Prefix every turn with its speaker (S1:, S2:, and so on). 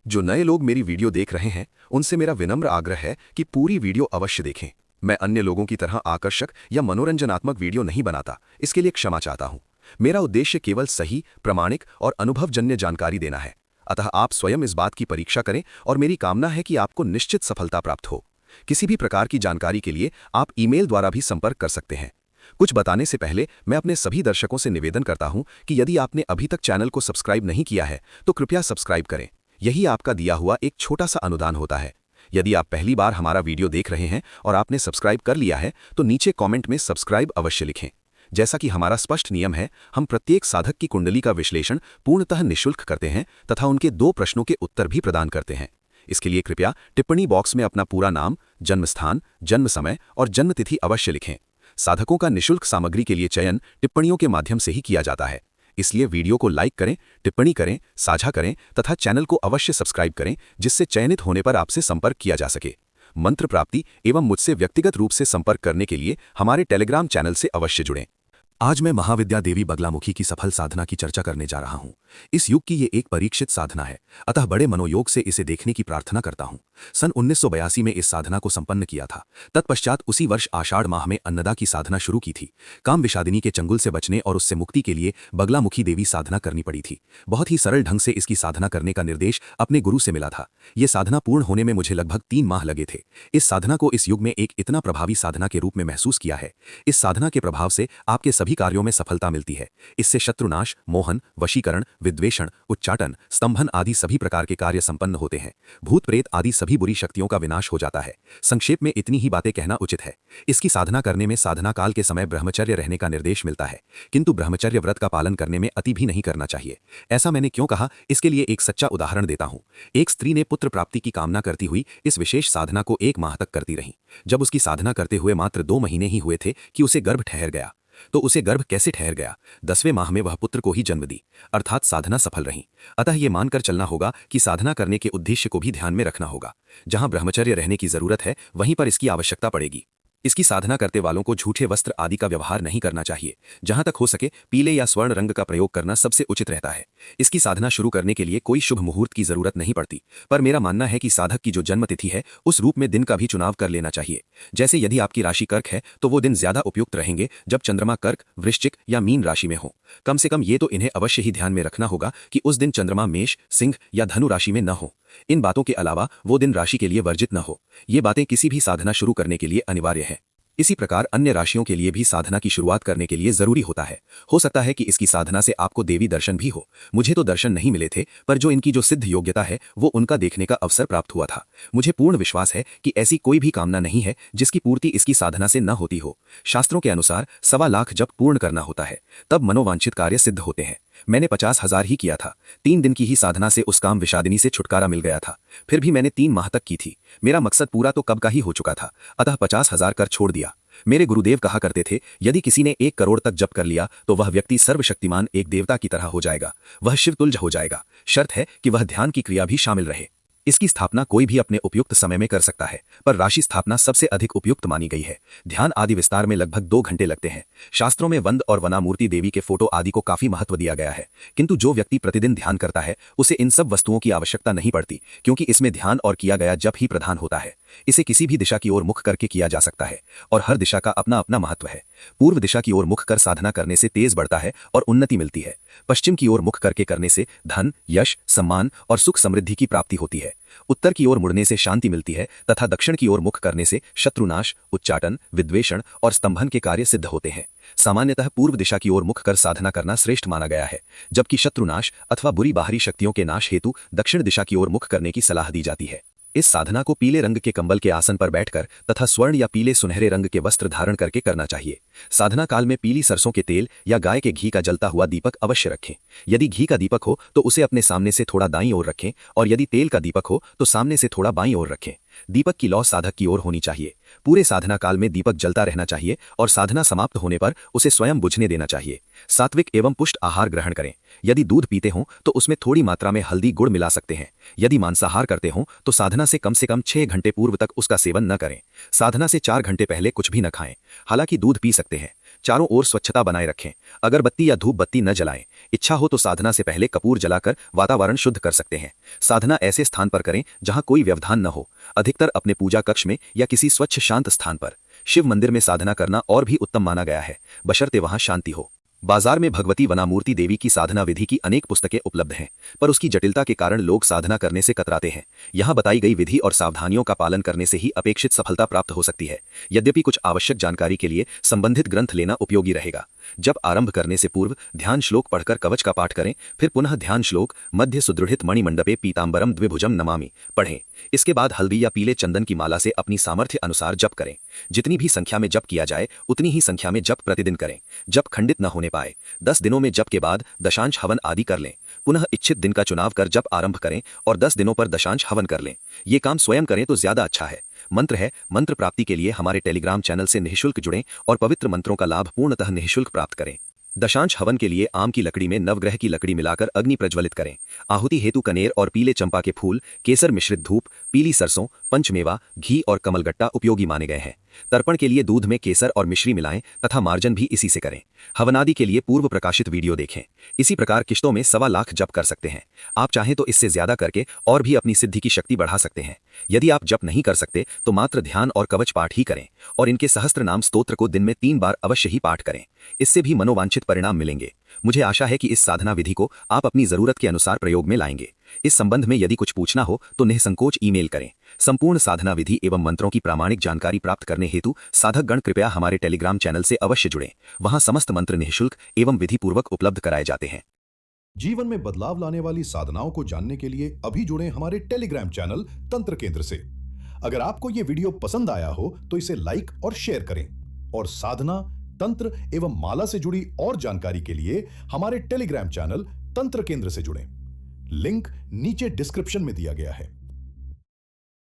S1: जो नए लोग मेरी वीडियो देख रहे हैं उनसे मेरा विनम्र आग्रह है कि पूरी वीडियो अवश्य देखें। मैं अन्य लोगों की तरह आकर्षक या मनोरंजनात्मक वीडियो नहीं बनाता, इसके लिए क्षमा चाहता हूं। मेरा उद्देश्य केवल सही, प्रामाणिक और अनुभवजन्य जानकारी देना है। अतः आप स्वयं इस बात की परीक्षा करें और मेरी कामना है कि आपको निश्चित सफलता प्राप्त हो। किसी भी प्रकार की जानकारी के लिए आप ईमेल द्वारा भी संपर्क कर सकते हैं। कुछ बताने से पहले मैं अपने सभी दर्शकों से निवेदन करता हूं कि यदि आपने अभी तक चैनल को सब्सक्राइब नहीं किया है तो कृपया सब्सक्राइब करें। यही आपका दिया हुआ एक छोटा सा अनुदान होता है। यदि आप पहली बार हमारा वीडियो देख रहे हैं और आपने सब्सक्राइब कर लिया है तो नीचे कमेंट में सब्सक्राइब अवश्य लिखें। जैसा कि हमारा स्पष्ट नियम है, हम प्रत्येक साधक की कुंडली का विश्लेषण पूर्णतः निःशुल्क करते हैं तथा उनके 2 प्रश्नों के उत्तर भी प्रदान करते हैं। इसके लिए कृपया टिप्पणी बॉक्स में अपना पूरा नाम, जन्म स्थान, जन्म समय और जन्म तिथि अवश्य लिखें। साधकों का निःशुल्क सामग्री के लिए चयन टिप्पणियों के माध्यम से ही किया जाता है। इसलिए वीडियो को लाइक करें, टिप्पणी करें, साझा करें तथा चैनल को अवश्य सब्सक्राइब करें, जिससे चयनित होने पर आपसे संपर्क किया जा सके। मंत्र प्राप्ति एवं मुझसे व्यक्तिगत रूप से संपर्क करने के लिए हमारे टेलीग्राम चैनल से अवश्य जुड़ें। आज मैं महाविद्या देवी बगलामुखी की सफल साधना की चर्चा करने जा रहा हूं। इस युग की ये एक परीक्षित साधना है, अतः बड़े मनोयोग से इसे देखने की प्रार्थना करता हूं। सन 1982 में इस साधना को संपन्न किया था। तत्पश्चात उसी वर्ष आषाढ़ माह में अन्नदा की साधना शुरू की थी। काम विषादिनी के चंगुल से बचने और उससे मुक्ति के लिए बगलामुखी देवी साधना करनी पड़ी थी। बहुत ही सरल ढंग से इसकी साधना करने का निर्देश अपने गुरु से मिला था। ये साधना पूर्ण होने में मुझे लगभग 3 माह लगे थे। इस साधना को इस युग में एक इतना प्रभावी साधना के रूप में महसूस किया है। इस साधना के प्रभाव से आपके सभी कार्यों में सफलता मिलती है। इससे शत्रुनाश, मोहन, वशीकरण, विद्वेषण, उच्चाटन, स्तंभन आदि सभी प्रकार के कार्य संपन्न होते हैं। भूत प्रेत आदि सभी बुरी शक्तियों का विनाश हो जाता है। संक्षेप में इतनी ही बातें कहना उचित है। इसकी साधना करने में साधना काल के समय ब्रह्मचर्य रहने का निर्देश मिलता है, किंतु ब्रह्मचर्य व्रत का पालन करने में अति भी नहीं करना चाहिए। ऐसा मैंने क्यों कहा, इसके लिए एक सच्चा उदाहरण देता हूं। एक स्त्री ने पुत्र प्राप्ति की कामना करती हुई इस विशेष साधना को 1 माह तक करती रही। जब उसकी साधना करते हुए मात्र 2 महीने ही हुए थे कि उसे गर्भ ठहर गया। तो उसे गर्भ कैसे ठहर गया? 10वें माह में वह पुत्र को ही जन्म दी, अर्थात साधना सफल रही। अतः ये मानकर चलना होगा कि साधना करने के उद्देश्य को भी ध्यान में रखना होगा। जहां ब्रह्मचर्य रहने की जरूरत है वहीं पर इसकी आवश्यकता पड़ेगी। इसकी साधना करते वालों को झूठे वस्त्र आदि का व्यवहार नहीं करना चाहिए। जहां तक हो सके पीले या स्वर्ण रंग का प्रयोग करना सबसे उचित रहता है। इसकी साधना शुरू करने के लिए कोई शुभ मुहूर्त की जरूरत नहीं पड़ती, पर मेरा मानना है कि साधक की जो जन्म तिथि है उस रूप में दिन का भी चुनाव कर लेना चाहिए। जैसे यदि आपकी राशि कर्क है तो वो दिन ज्यादा उपयुक्त रहेंगे जब चंद्रमा कर्क, वृश्चिक या मीन राशि में हो। कम से कम ये तो इन्हें अवश्य ही ध्यान में रखना होगा कि उस दिन चंद्रमा मेष, सिंह या धनु राशि में न हो। इन बातों के अलावा वो दिन राशि के लिए वर्जित न हो। ये बातें किसी भी साधना शुरू करने के लिए अनिवार्य है। इसी प्रकार अन्य राशियों के लिए भी साधना की शुरुआत करने के लिए जरूरी होता है। हो सकता है कि इसकी साधना से आपको देवी दर्शन भी हो। मुझे तो दर्शन नहीं मिले थे, पर जो इनकी जो सिद्ध योग्यता है वो उनका देखने का अवसर प्राप्त हुआ था। मुझे पूर्ण विश्वास है कि ऐसी कोई भी कामना नहीं है जिसकी पूर्ति इसकी साधना से न होती हो। शास्त्रों के अनुसार 1.25 लाख जप पूर्ण करना होता है, तब मनोवांछित कार्य सिद्ध होते हैं। मैंने 50,000 ही किया था। 3 दिन की ही साधना से उस काम विषादिनी से छुटकारा मिल गया था। फिर भी मैंने 3 माह तक की थी। मेरा मकसद पूरा तो कब का ही हो चुका था, अतः 50,000 कर छोड़ दिया। मेरे गुरुदेव कहा करते थे, यदि किसी ने 1 करोड़ तक जप कर लिया तो वह व्यक्ति सर्वशक्तिमान एक देवता की तरह हो जाएगा, वह शिवतुल्य हो जाएगा। शर्त है कि वह ध्यान की क्रिया भी शामिल रहे। इसकी स्थापना कोई भी अपने उपयुक्त समय में कर सकता है, पर राशि स्थापना सबसे अधिक उपयुक्त मानी गई है। ध्यान आदि विस्तार में लगभग 2 घंटे लगते हैं। शास्त्रों में वंद और वनामूर्ति देवी के फोटो आदि को काफी महत्व दिया गया है, किंतु जो व्यक्ति प्रतिदिन ध्यान करता है उसे इन सब वस्तुओं की आवश्यकता नहीं पड़ती, क्योंकि इसमें ध्यान और किया गया जप ही प्रधान होता है। इसे किसी भी दिशा की ओर मुख करके किया जा सकता है और हर दिशा का अपना अपना महत्व है। पूर्व दिशा की ओर मुख कर साधना करने से तेज बढ़ता है और उन्नति मिलती है। पश्चिम की ओर मुख करके करने से धन, यश, सम्मान और सुख समृद्धि की प्राप्ति होती है। उत्तर की ओर मुड़ने से शांति मिलती है तथा दक्षिण की ओर मुख करने से शत्रुनाश, उच्चाटन, विद्वेषण और स्तंभन के कार्य सिद्ध होते हैं। सामान्यतः पूर्व दिशा की ओर मुख कर साधना करना श्रेष्ठ माना गया है, जबकि शत्रुनाश अथवा बुरी बाहरी शक्तियों के नाश हेतु दक्षिण दिशा की ओर मुख करने की सलाह दी जाती है। इस साधना को पीले रंग के कंबल के आसन पर बैठकर तथा स्वर्ण या पीले सुनहरे रंग के वस्त्र धारण करके करना चाहिए। साधना काल में पीली सरसों के तेल या गाय के घी का जलता हुआ दीपक अवश्य रखें। यदि घी का दीपक हो तो उसे अपने सामने से थोड़ा दाईं ओर रखें, और यदि तेल का दीपक हो तो सामने से थोड़ा बाईं ओर रखें। दीपक की लौ साधक की ओर होनी चाहिए। पूरे साधना काल में दीपक जलता रहना चाहिए और साधना समाप्त होने पर उसे स्वयं बुझने देना चाहिए। सात्विक एवं पुष्ट आहार ग्रहण करें। यदि दूध पीते हों तो उसमें थोड़ी मात्रा में हल्दी गुड़ मिला सकते हैं। यदि मांसाहार करते हों तो साधना से कम 6 घंटे पूर्व तक उसका सेवन न करें। साधना से 4 घंटे पहले कुछ भी न खाएं। हालांकि दूध पी सकते हैं। चारों ओर स्वच्छता बनाए रखें। अगरबत्ती या धूप बत्ती न जलाएं। इच्छा हो तो साधना से पहले कपूर जलाकर वातावरण शुद्ध कर सकते हैं। साधना ऐसे स्थान पर करें जहां कोई व्यवधान न हो, अधिकतर अपने पूजा कक्ष में या किसी स्वच्छ शांत स्थान पर। शिव मंदिर में साधना करना और भी उत्तम माना गया है, बशर्ते वहां शांति हो। बाजार में भगवती वनामूर्ति देवी की साधना विधि की अनेक पुस्तकें उपलब्ध हैं, पर उसकी जटिलता के कारण लोग साधना करने से कतराते हैं। यहाँ बताई गई विधि और सावधानियों का पालन करने से ही अपेक्षित सफलता प्राप्त हो सकती है। यद्यपि कुछ आवश्यक जानकारी के लिए संबंधित ग्रंथ लेना उपयोगी रहेगा। जब आरंभ करने से पूर्व ध्यान श्लोक पढ़कर कवच का पाठ करें, फिर पुनः ध्यान श्लोक मध्य सुदृढ़ित मणिमंडपे पीतांबरम द्विभुजम नमामि पढ़ें। इसके बाद हल्दी या पीले चंदन की माला से अपनी सामर्थ्य अनुसार जप करें। जितनी भी संख्या में जप किया जाए उतनी ही संख्या में जप प्रतिदिन करें। जप खंडित न होने पाए 10 दिनों में जप के बाद दशांश हवन आदि कर लें। पुनः इच्छित दिन का चुनाव कर जप आरंभ करें और 10 दिनों पर दशांश हवन कर लें। ये काम स्वयं करें तो ज्यादा अच्छा है। मंत्र है, मंत्र प्राप्ति के लिए हमारे टेलीग्राम चैनल से निःशुल्क जुड़ें और पवित्र मंत्रों का लाभ पूर्णतः निःशुल्क प्राप्त करें। दशांश हवन के लिए आम की लकड़ी में नवग्रह की लकड़ी मिलाकर अग्नि प्रज्वलित करें। आहुति हेतु कनेर और पीले चंपा के फूल, केसर मिश्रित धूप, पीली सरसों, पंचमेवा, घी और कमलगट्टा उपयोगी माने गए हैं। तर्पण के लिए दूध में केसर और मिश्री मिलाएं तथा मार्जन भी इसी से करें। हवनादि के लिए पूर्व प्रकाशित वीडियो देखें। इसी प्रकार किश्तों में 1.25 लाख जप कर सकते हैं। आप चाहें तो इससे ज्यादा करके और भी अपनी सिद्धि की शक्ति बढ़ा सकते हैं। यदि आप जप नहीं कर सकते तो मात्र ध्यान और कवच पाठ ही करें और इनके सहस्त्र नाम स्तोत्र को दिन में 3 बार अवश्य ही पाठ करें। इससे भी मनोवांछित परिणाम मिलेंगे। मुझे आशा है कि इस साधना विधि को आप अपनी जरूरत के अनुसार प्रयोग में लाएंगे। इस संबंध में यदि कुछ पूछना हो तो निःसंकोच ईमेल करें। संपूर्ण साधना विधि एवं मंत्रों की प्रामाणिक जानकारी प्राप्त करने हेतु साधक गण कृपया हमारे टेलीग्राम चैनल से अवश्य जुड़ें। वहां समस्त मंत्र निःशुल्क एवं विधि पूर्वक उपलब्ध कराए जाते हैं।
S2: जीवन में बदलाव लाने वाली साधनाओं को जानने के लिए अभी जुड़ें हमारे टेलीग्राम चैनल तंत्र केंद्र से। अगर आपको ये वीडियो पसंद आया हो तो इसे लाइक और शेयर करें और साधना, तंत्र एवं माला से जुड़ी और जानकारी के लिए हमारे टेलीग्राम चैनल तंत्र केंद्र से जुड़ें। लिंक नीचे डिस्क्रिप्शन में दिया गया है।